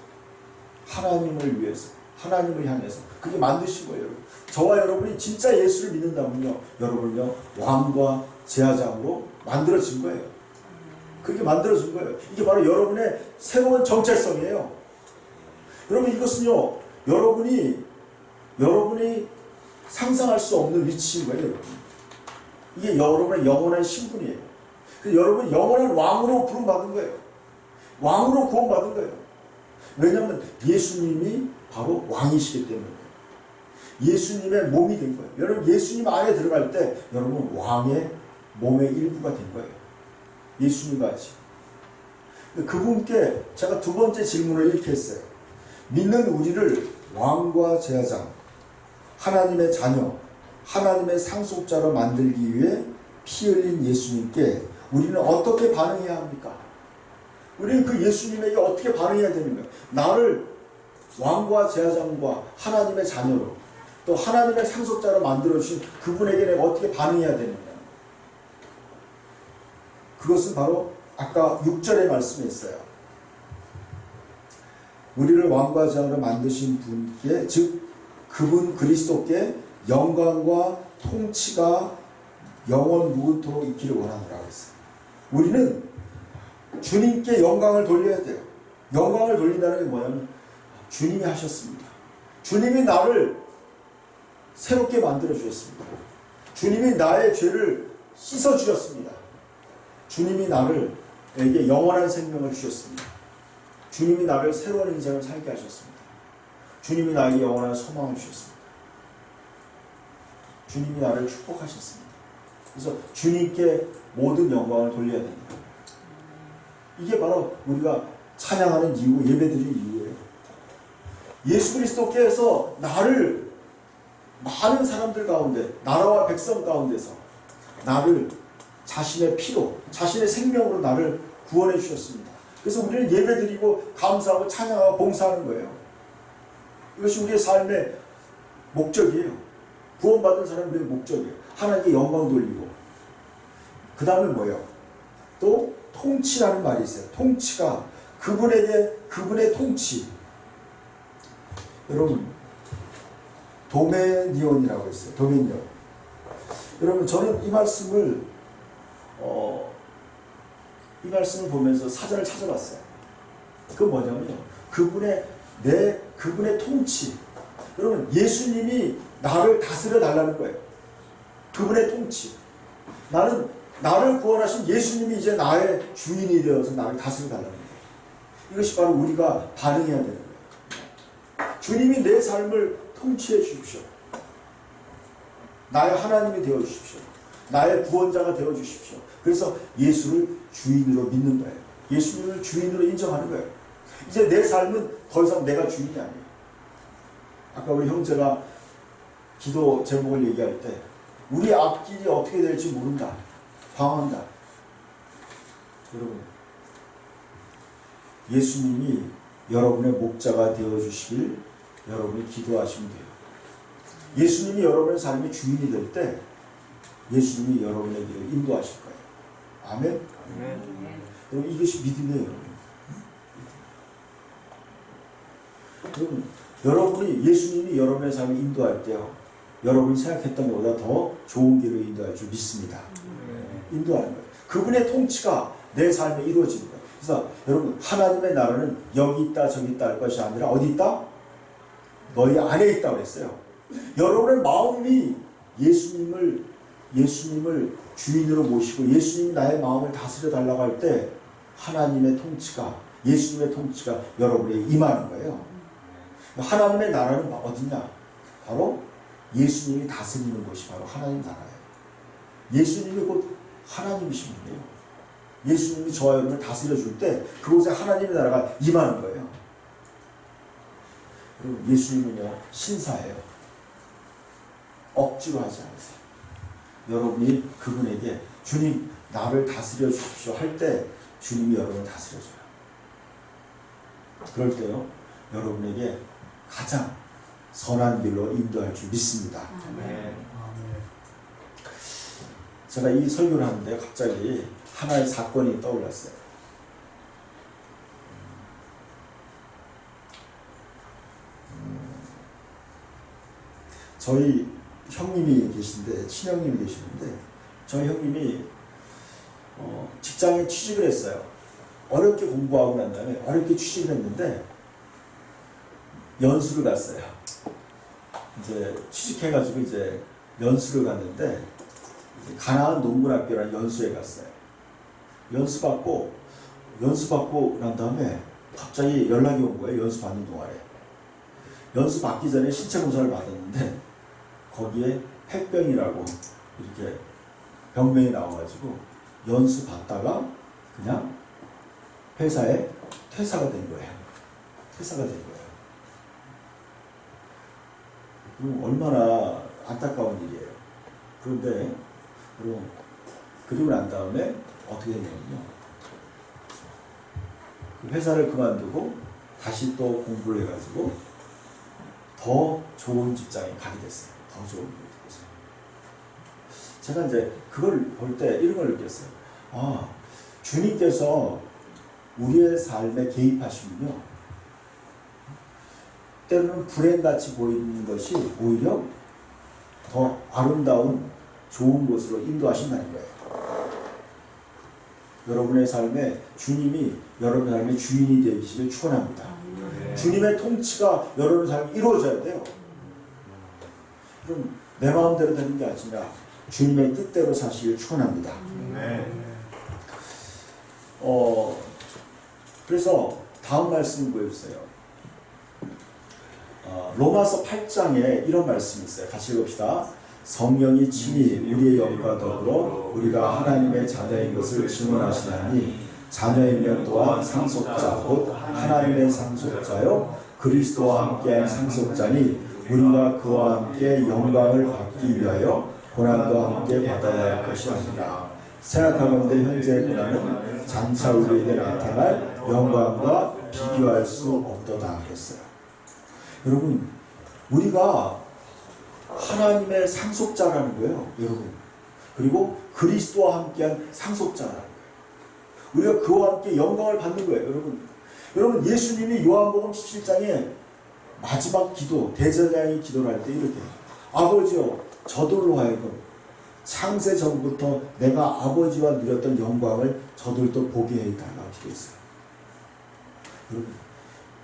하나님을 위해서, 하나님을 향해서 그게 만드신 거예요. 여러분. 저와 여러분이 진짜 예수를 믿는다면요, 여러분요 왕과 제사장으로 만들어진 거예요. 그렇게 만들어진 거예요. 이게 바로 여러분의 새로운 정체성이에요. 여러분, 이것은요 여러분이 상상할 수 없는 위치인 거예요. 여러분. 이게 여러분의 영원한 신분이에요. 그래서 여러분 영원한 왕으로 부름받은 거예요. 왕으로 구원받은 거예요. 왜냐하면 예수님이 바로 왕이시기 때문에 예수님의 몸이 된 거예요. 여러분 예수님 안에 들어갈 때 여러분 왕의 몸의 일부가 된 거예요. 예수님 같이. 그분께 제가 두 번째 질문을 이렇게 했어요. 믿는 우리를 왕과 제사장, 하나님의 자녀, 하나님의 상속자로 만들기 위해 피 흘린 예수님께 우리는 어떻게 반응해야 합니까? 우리는 그 예수님에게 어떻게 반응해야 되는가? 나를 왕과 제사장과 하나님의 자녀로 또 하나님의 상속자로 만들어주신 그분에게 내가 어떻게 반응해야 되는가? 그것은 바로 아까 6절에 말씀했어요. 우리를 왕과 제사장으로 만드신 분께, 즉 그분 그리스도께 영광과 통치가 영원 무궁토록 있기를 원하노라고 했어요. 우리는 주님께 영광을 돌려야 돼요. 영광을 돌린다는 게 뭐냐면 주님이 하셨습니다. 주님이 나를 새롭게 만들어 주셨습니다. 주님이 나의 죄를 씻어 주셨습니다. 주님이 나에게 영원한 생명을 주셨습니다. 주님이 나를 새로운 인생을 살게 하셨습니다. 주님이 나에게 영원한 소망을 주셨습니다. 주님이 나를 축복하셨습니다. 그래서 주님께 모든 영광을 돌려야 됩니다. 이게 바로 우리가 찬양하는 이유, 예배드리는 이유예요. 예수 그리스도께서 나를 많은 사람들 가운데, 나라와 백성 가운데서 나를 자신의 피로, 자신의 생명으로 나를 구원해 주셨습니다. 그래서 우리는 예배드리고 감사하고 찬양하고 봉사하는 거예요. 이것이 우리의 삶의 목적이에요. 구원받은 사람들의 목적이에요. 하나님께 영광 돌리고. 그 다음에 뭐예요? 또 통치라는 말이 있어요. 통치가 그분의 통치. 여러분 도메니온이라고 했어요. 도메니온. 여러분 저는 이 말씀을 보면서 사전을 찾아봤어요. 그 뭐냐면요. 그분의 통치. 여러분 예수님이 나를 다스려 달라는 거예요. 그분의 통치. 나를 구원하신 예수님이 이제 나의 주인이 되어서 나를 다스려 달라는 거예요. 이것이 바로 우리가 반응해야 되는 거예요. 주님이 내 삶을 통치해 주십시오. 나의 하나님이 되어 주십시오. 나의 구원자가 되어 주십시오. 그래서 예수를 주인으로 믿는 거예요. 예수님을 주인으로 인정하는 거예요. 이제 내 삶은 더 이상 내가 주인이 아니에요. 아까 우리 형제가 기도 제목을 얘기할 때 우리 앞길이 어떻게 될지 모른다. 방황한다. 여러분 예수님이 여러분의 목자가 되어주시길 여러분이 기도하시면 돼요. 예수님이 여러분의 삶의 주인이 될 때 예수님이 여러분의 길을 인도하실 거예요. 아멘? 아멘. 여러분 이것이 믿음이에요. 여러분 여러분이 예수님이 여러분의 삶을 인도할 때요. 여러분이 생각했던 것보다 더 좋은 길을 인도할 줄 믿습니다. 인도하는 거예요. 그분의 통치가 내 삶에 이루어지는 거예요. 그래서 여러분 하나님의 나라는 여기 있다 저기 있다 할 것이 아니라 어디 있다? 너희 안에 있다고 그랬어요. 여러분의 마음이 예수님을 주인으로 모시고 예수님이 나의 마음을 다스려 달라고 할 때 하나님의 통치가 예수님의 통치가 여러분에게 임하는 거예요. 하나님의 나라는 어디냐? 바로 예수님이 다스리는 곳이 바로 하나님 나라예요. 예수님이 곧 하나님이신 분이에요. 예수님이 저와 여러분을 다스려 줄 때 그곳에 하나님의 나라가 임하는 거예요. 그리고 예수님은요 신사예요. 억지로 하지 않으세요. 여러분이 그분에게 주님 나를 다스려 주십시오 할 때 주님이 여러분을 다스려줘요. 그럴 때요 여러분에게 가장 선한 길로 인도할 줄 믿습니다. 아멘. 제가 이 설교를 하는데 갑자기 하나의 사건이 떠올랐어요. 저희 형님이 계신데 친형님이 계시는데 저희 형님이 직장에 취직을 했어요. 어렵게 공부하고 난 다음에 어렵게 취직을 했는데 연수를 갔어요. 이제 취직해가지고 이제 연수를 갔는데 가나안 농군학교라는 연수에 갔어요. 연수받고 난 다음에 갑자기 연락이 온 거예요. 연수받는 동안에. 연수받기 전에 신체 검사를 받았는데 거기에 폐병이라고 이렇게 병명이 나와가지고 연수받다가 그냥 회사에 퇴사가 된 거예요. 퇴사가 된 거예요. 얼마나 안타까운 일이에요. 그런데 그리고 난 다음에 어떻게 됐냐면요. 그 회사를 그만두고 다시 또 공부를 해가지고 더 좋은 직장에 가게 됐어요. 더 좋은 직장에. 제가 이제 그걸 볼 때 이런 걸 느꼈어요. 아, 주님께서 우리의 삶에 개입하시면요. 때로는 불행같이 보이는 것이 오히려 더 아름다운 좋은 곳으로 인도하신다는 거예요. 여러분의 삶에 주님이 여러분의 삶의 주인이 되시길 축원합니다. 주님의 통치가 여러분의 삶에 이루어져야 돼요. 그럼 내 마음대로 되는 게 아니라 주님의 뜻대로 사시길 축원합니다. 그래서 다음 말씀 보여주세요. 로마서 8장에 이런 말씀이 있어요. 같이 읽읍시다. 성령이 친히 우리의 영과 더불어 우리가 하나님의 자녀인 것을 증언하시나니 자녀이면 또한 상속자 곧 하나님의 상속자요 그리스도와 함께한 상속자니 우리가 그와 함께 영광을 받기 위하여 고난도 함께 받아야 할 것이 아니라 생각하건대 현재의 고난은 장차 우리에게 나타날 영광과 비교할 수 없도다 그랬어요. 여러분, 우리가 하나님의 상속자라는 거예요, 여러분. 그리고 그리스도와 함께한 상속자라는 거예요. 우리가 그와 함께 영광을 받는 거예요, 여러분. 여러분, 예수님이 요한복음 17장에 마지막 기도, 대제사장이 기도를 할 때 이렇게 아버지여, 저들로 하여금 창세 전부터 내가 아버지와 누렸던 영광을 저들도 보게 해달라고 기도했어요.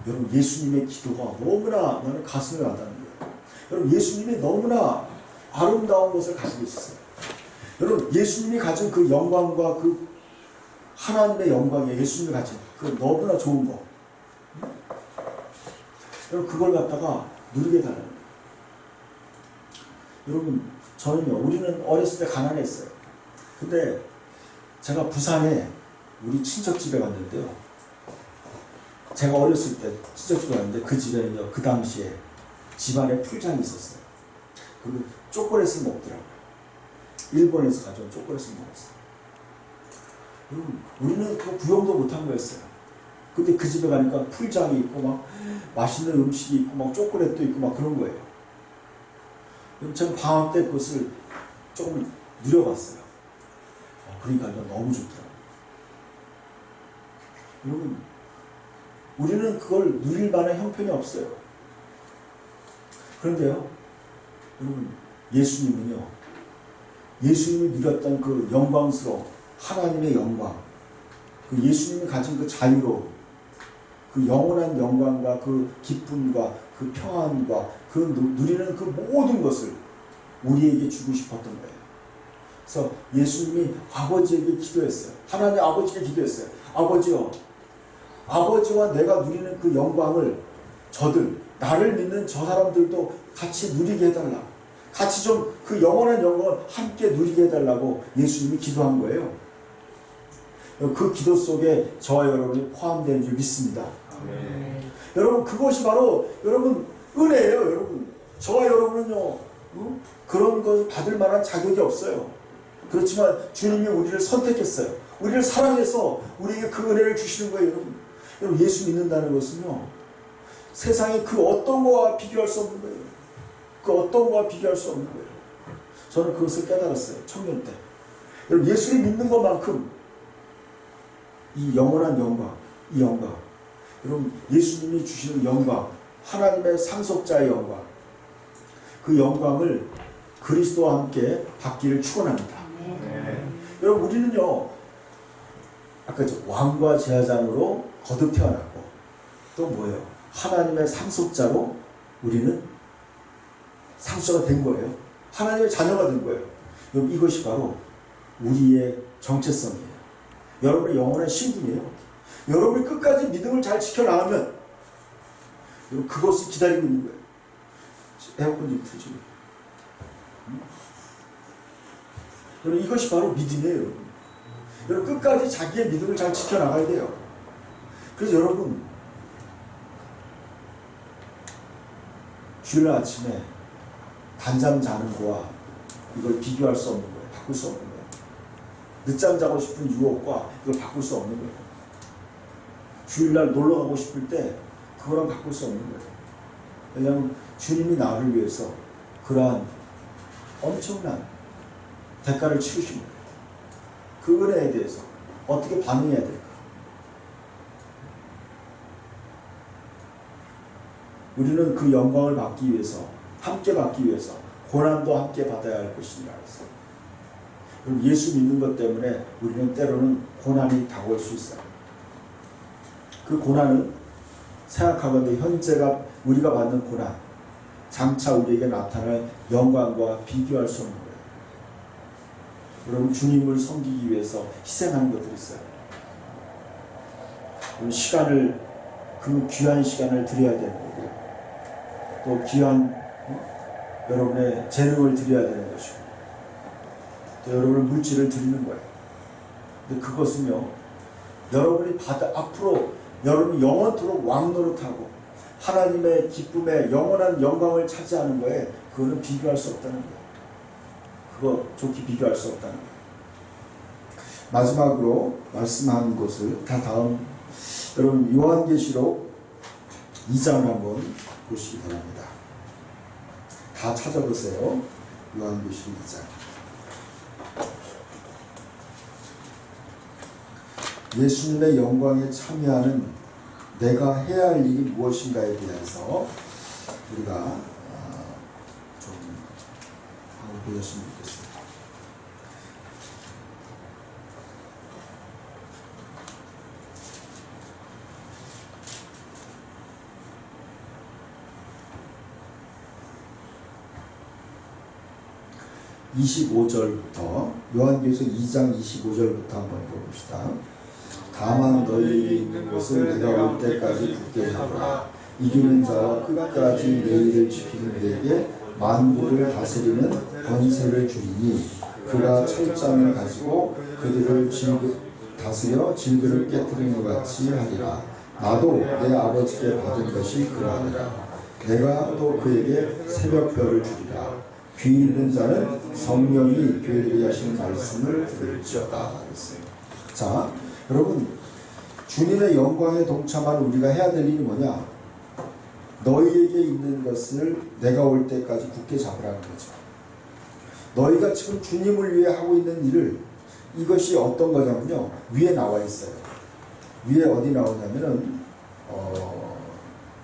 여러분 예수님의 기도가 너무나 나는 가슴에 와닿는 거예요. 여러분 예수님이 너무나 아름다운 것을 가지고 있었어요. 여러분 예수님이 가진 그 영광과 그 하나님의 영광에 예수님이 가진 그 너무나 좋은 거. 여러분 그걸 갖다가 누리게 달라는 거예요. 여러분 저는요 우리는 어렸을 때 가난했어요. 근데 제가 부산에 우리 친척 집에 갔는데요. 제가 어렸을 때 친척집에 갔는데 그 집에는요 그 당시에 집안에 풀장이 있었어요. 그리고 초콜릿을 먹더라고요. 일본에서 가져온 초콜릿을 먹었어요. 여러분 우리는 그 구경도 못한 거였어요. 근데 그 집에 가니까 풀장이 있고 막 맛있는 음식이 있고 막 초콜릿도 있고 막 그런 거예요. 제가 방학 때 그것을 조금 누려봤어요. 그러니까 너무 좋더라고요. 여러분 우리는 그걸 누릴 만한 형편이 없어요. 그런데요, 여러분, 예수님은요, 예수님이 누렸던 그 영광스러운 하나님의 영광, 그 예수님이 가진 그 자유로움, 그 영원한 영광과 그 기쁨과 그 평안과 그 누리는 그 모든 것을 우리에게 주고 싶었던 거예요. 그래서 예수님이 아버지에게 기도했어요. 하나님 아버지에게 기도했어요. 아버지요, 아버지와 내가 누리는 그 영광을 저들, 나를 믿는 저 사람들도 같이 누리게 해달라. 같이 좀 그 영원한 영광을 함께 누리게 해달라고 예수님이 기도한 거예요. 그 기도 속에 저와 여러분이 포함되는 줄 믿습니다. 여러분 그것이 바로 여러분 은혜예요. 여러분 저와 여러분은요 그런 것을 받을 만한 자격이 없어요. 그렇지만 주님이 우리를 선택했어요. 우리를 사랑해서 우리에게 그 은혜를 주시는 거예요. 여러분 예수 믿는다는 것은요 세상에 그 어떤 거와 비교할 수 없는 거예요. 그 어떤 거와 비교할 수 없는 거예요. 저는 그것을 깨달았어요. 청년 때. 여러분 예수를 믿는 것만큼 이 영원한 영광, 이 영광, 여러분 예수님이 주시는 영광, 하나님의 상속자의 영광, 그 영광을 그리스도와 함께 받기를 축원합니다. 여러분 우리는요 아까 왕과 제사장으로 거듭 태어났고 또 뭐예요? 하나님의 상속자로 우리는 상속자가 된 거예요. 하나님의 자녀가 된 거예요. 여러분 이것이 바로 우리의 정체성이에요. 여러분의 영혼의 신분이에요. 여러분이 끝까지 믿음을 잘 지켜나가면 여러분 그것을 기다리고 있는 거예요. 에어컨 좀 틀죠. 여러분 이것이 바로 믿음이에요. 여러분 끝까지 자기의 믿음을 잘 지켜나가야 돼요. 그래서 여러분 주일 아침에 단잠 자는 거와 이걸 비교할 수 없는 거예요. 바꿀 수 없는 거예요. 늦잠 자고 싶은 유혹과 이걸 바꿀 수 없는 거예요. 주일날 놀러 가고 싶을 때 그거랑 바꿀 수 없는 거예요. 왜냐하면 주님이 나를 위해서 그러한 엄청난 대가를 치르신 거예요. 그 은혜에 대해서 어떻게 반응해야 될까? 우리는 그 영광을 받기 위해서, 함께 받기 위해서 고난도 함께 받아야 할 것이라 해서. 예수 믿는 것 때문에 우리는 때로는 고난이 다가올 수 있어요. 그 고난은 생각하건대 현재가 우리가 받는 고난, 장차 우리에게 나타날 영광과 비교할 수 없는 거예요. 여러분 주님을 섬기기 위해서 희생하는 것들이 있어요. 시간을, 그 귀한 시간을 드려야 되는 거고요. 또 귀한 여러분의 재능을 드려야 되는 것이고, 또 여러분의 물질을 드리는 거예요. 근데 그것은요, 여러분이 앞으로 여러분이 영원토록 왕노릇하고 하나님의 기쁨에 영원한 영광을 차지하는 거에 그거는 비교할 수 없다는 거예요. 그거 좋게 비교할 수 없다는 거예요. 마지막으로 말씀한 것을 다 다음 여러분 요한계시록 2장을 한번 보시기 바랍니다. 다 찾아보세요. 요한계시록 2장. 예수님의 영광에 참여하는 내가 해야 할 일이 무엇인가에 대해서 우리가 좀 하고 보셨으면 좋겠습니다. (25절부터) 요한계시록 2장 25절부터 한번 읽어봅시다. 다만 너희에게 있는 것을 내가 올 때까지 굳게 잡으라. 이기는 자와 끝까지 내 일을 지키는 자에게 만국을 다스리는 권세를 주리니 그가 철장을 가지고 그들을 다스려 질그를 깨뜨리는 것 같이 하리라. 나도 내 아버지께 받은 것이 그러하니라. 내가 또 그에게 새벽별을 주리라. 귀 있는 자는 성령이 교회들이 하신 말씀을 들을지어다. 자, 여러분 주님의 영광에 동참한 우리가 해야 될 일이 뭐냐? 너희에게 있는 것을 내가 올 때까지 굳게 잡으라는 거죠. 너희가 지금 주님을 위해 하고 있는 일을, 이것이 어떤 거냐면요, 위에 나와 있어요. 위에 어디 나오냐면은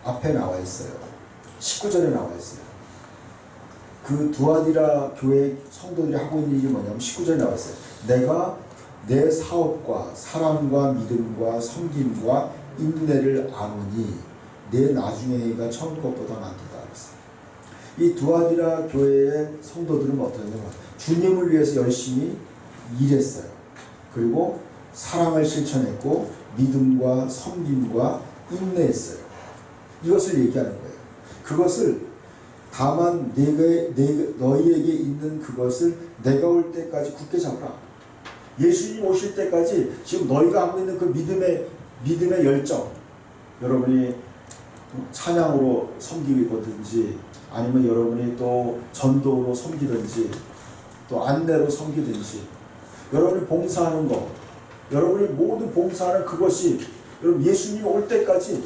앞에 나와 있어요. 19절에 나와 있어요. 그 두아디라 교회 성도들이 하고 있는 일이 뭐냐면 19절에 나와 있어요. 내가 내 사업과 사랑과 믿음과 섬김과 인내를 아노니 내 나중의 해가 처음 것보다 많도다. 이 두아디라 교회의 성도들은 어떠냐면 주님을 위해서 열심히 일했어요. 그리고 사랑을 실천했고 믿음과 섬김과 인내했어요. 이것을 얘기하는 거예요. 그것을 다만 너희에게 있는 그것을 내가 올 때까지 굳게 잡으라. 예수님 오실 때까지 지금 너희가 하고 있는 그 믿음의 열정, 여러분이 찬양으로 섬기거든지 아니면 여러분이 또 전도로 섬기든지 또 안내로 섬기든지 여러분이 봉사하는 거, 여러분이 모든 봉사하는 그것이 여러분 예수님 올 때까지,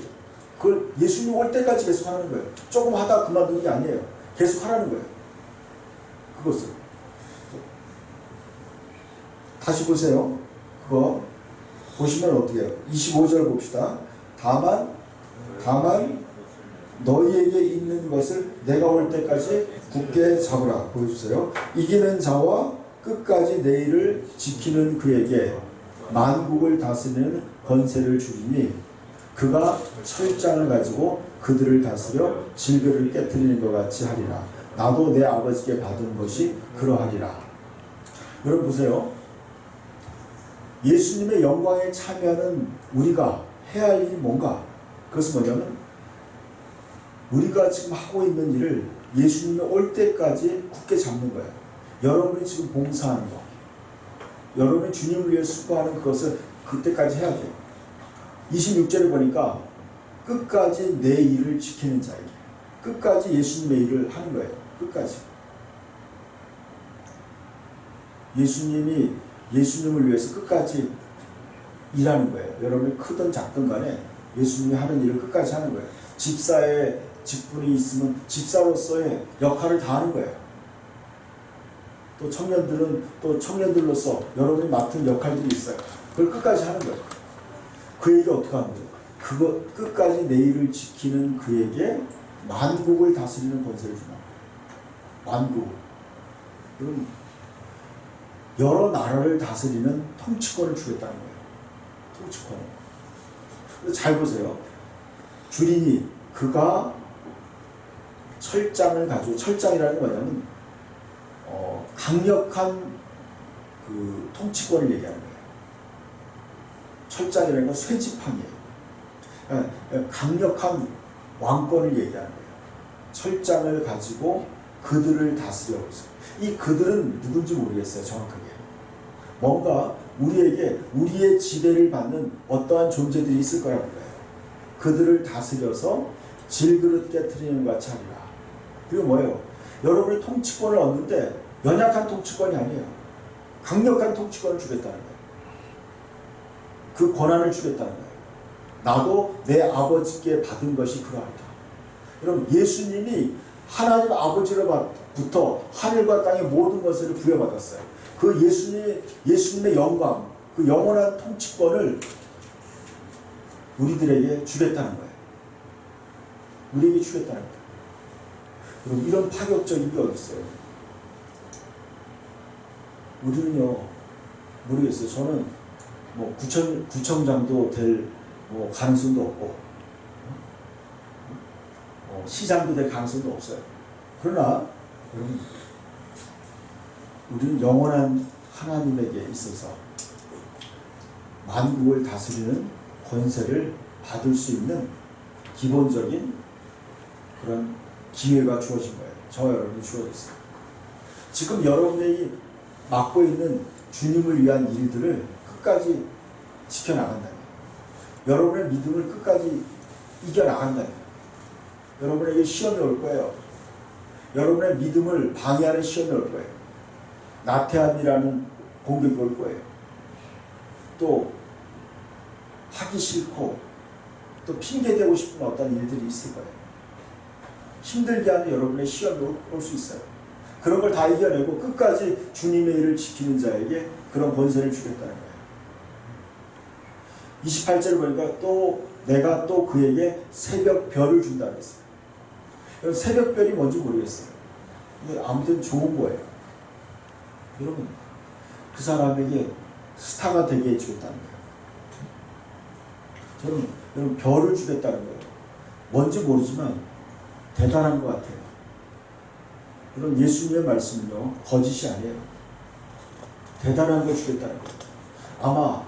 그걸 예수님 올 때까지 계속 하는 거예요. 조금 하다 그만두는 게 아니에요. 계속 하라는 거예요. 그것을 다시 보세요. 그거 보시면 어떻게 해요? 25절 봅시다. 다만 너희에게 있는 것을 내가 올 때까지 굳게 잡으라. 보여주세요. 이기는 자와 끝까지 내 일을 지키는 그에게 만국을 다스리는 권세를 주리니 그가 철장을 가지고 그들을 다스려 질그를 깨뜨리는 것 같이 하리라. 나도 내 아버지께 받은 것이 그러하리라. 여러분 보세요. 예수님의 영광에 참여하는 우리가 해야 할 일이 뭔가? 그것은 뭐냐면 우리가 지금 하고 있는 일을 예수님이 올 때까지 굳게 잡는 거예요. 여러분이 지금 봉사하는 거, 여러분이 주님을 위해 수고하는 그것을 그때까지 해야 돼요. 26절에 보니까 끝까지 내 일을 지키는 자에게, 끝까지 예수님의 일을 하는 거예요. 끝까지. 예수님을 위해서 끝까지 일하는 거예요. 여러분이 크든 작든 간에 예수님이 하는 일을 끝까지 하는 거예요. 집사의 직분이 있으면 집사로서의 역할을 다 하는 거예요. 또 청년들은 또 청년들로서 여러분이 맡은 역할들이 있어요. 그걸 끝까지 하는 거예요. 그에게 어떻게 하는 거예요? 그거 끝까지 내 일을 지키는 그에게 만국을 다스리는 권세를 주는 거예요. 만국. 그럼 여러 나라를 다스리는 통치권을 주겠다는 거예요. 통치권을. 잘 보세요. 주린이 그가 철장을 가지고, 철장이라는 게 뭐냐면 강력한 그 통치권을 얘기하는 거예요. 철장이라는 건 쇠지팡이에요. 강력한 왕권을 얘기하는 거예요. 철장을 가지고 그들을 다스려고 있어요. 이 그들은 누군지 모르겠어요. 정확하게. 뭔가 우리에게 우리의 지배를 받는 어떠한 존재들이 있을 거라는 거예요. 그들을 다스려서 질그릇 깨트리는 것 같이 하리라. 그리고 뭐예요? 여러분이 통치권을 얻는데 연약한 통치권이 아니에요. 강력한 통치권을 주겠다는 거예요. 그 권한을 주겠다는 거예요. 나도 내 아버지께 받은 것이 그러하다. 여러분, 예수님이 하나님 아버지로부터 하늘과 땅의 모든 것을 부여받았어요. 그 예수님의 영광, 그 영원한 통치권을 우리들에게 주겠다는 거예요. 우리에게 주겠다는 거예요. 그럼 이런 파격적인 게 어디 있어요? 우리는요, 모르겠어요. 저는 뭐 구청장도 될 가능성도 없고, 시장도 될 가능성도 없어요. 그러나 여러분, 우리는 영원한 하나님에게 있어서 만국을 다스리는 권세를 받을 수 있는 기본적인 그런 기회가 주어진 거예요. 저와 여러분이 주어졌어요. 지금 여러분이 맡고 있는 주님을 위한 일들을 끝까지 지켜나간다면, 여러분의 믿음을 끝까지 이겨나간다면, 여러분에게 시험이 올 거예요. 여러분의 믿음을 방해하는 시험이 올 거예요. 나태함이라는 공격이 올 거예요. 또 하기 싫고 또 핑계대고 싶은 어떤 일들이 있을 거예요. 힘들게 하는 여러분의 시험이 올 수 있어요. 그런 걸 다 이겨내고 끝까지 주님의 일을 지키는 자에게 그런 권세를 주겠다는 거예요. 28절 보니까 또 내가 또 그에게 새벽별을 준다 그랬어요. 새벽별이 뭔지 모르겠어요. 근데 아무튼 좋은 거예요. 여러분, 그 사람에게 스타가 되게 해주겠다는 거예요. 저는 여러분 별을 주겠다는 거예요. 뭔지 모르지만 대단한 것 같아요. 여러분, 예수님의 말씀은요, 거짓이 아니에요. 대단한 걸 주겠다는 거예요. 아마